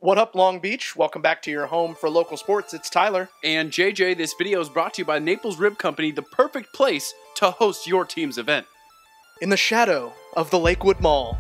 What up, Long Beach? Welcome back to your home for local sports. It's Tyler. And JJ, this video is brought to you by Naples Rib Company, the perfect place to host your team's event. In the shadow of the Lakewood Mall,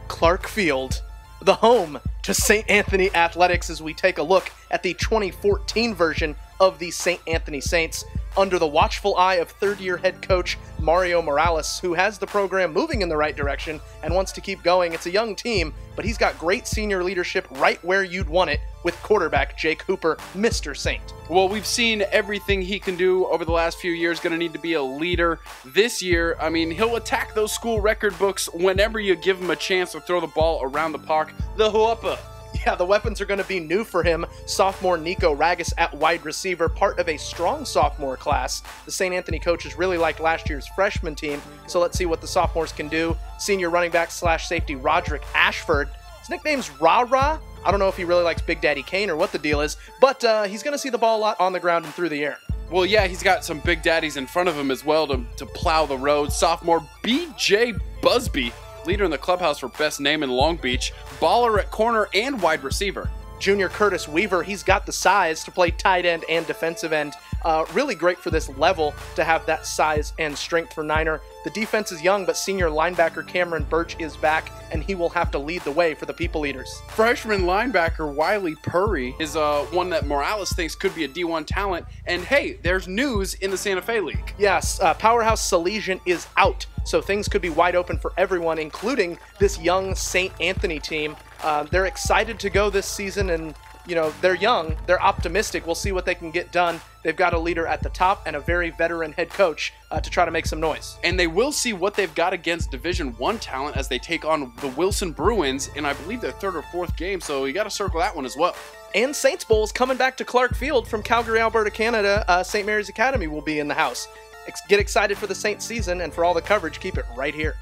Clark Field, the home to St. Anthony Athletics, as we take a look at the 2014 version of the St. Anthony Saints under the watchful eye of third-year head coach Mario Morales, who has the program moving in the right direction and wants to keep going. It's a young team, but he's got great senior leadership right where you'd want it with quarterback Jake Hooper, Mr. Saint. Well, we've seen everything he can do over the last few years. Going to need to be a leader this year. I mean, he'll attack those school record books whenever you give him a chance to throw the ball around the park. The Hooper. Yeah, the weapons are going to be new for him. Sophomore Nico Ragus at wide receiver, part of a strong sophomore class. The St. Anthony coaches really liked last year's freshman team, so let's see what the sophomores can do. Senior running back / safety Roderick Ashford. His nickname's Ra-Ra. I don't know if he really likes Big Daddy Kane or what the deal is, but he's going to see the ball a lot on the ground and through the air. Well, yeah, he's got some big daddies in front of him as well to plow the road. Sophomore B.J. Busby, leader in the clubhouse for best name in Long Beach, baller at corner and wide receiver. Junior Curtis Weaver, he's got the size to play tight end and defensive end. Really great for this level to have that size and strength for Niner. The defense is young, but senior linebacker Cameron Birch is back, and he will have to lead the way for the People Eaters. Freshman linebacker Wiley Purry is one that Morales thinks could be a D1 talent. And hey, there's news in the Santa Fe League. Yes, Powerhouse Salesian is out, so things could be wide open for everyone, including this young St. Anthony team. They're excited to go this season, and you know, they're young, they're optimistic. We'll see what they can get done. They've got a leader at the top and a very veteran head coach to try to make some noise. And they will see what they've got against Division I talent as they take on the Wilson Bruins in, I believe, their third or fourth game, so you got to circle that one as well. And Saints Bowl is coming back to Clark Field from Calgary, Alberta, Canada. St. Mary's Academy will be in the house. Get excited for the Saints season, and for all the coverage, keep it right here.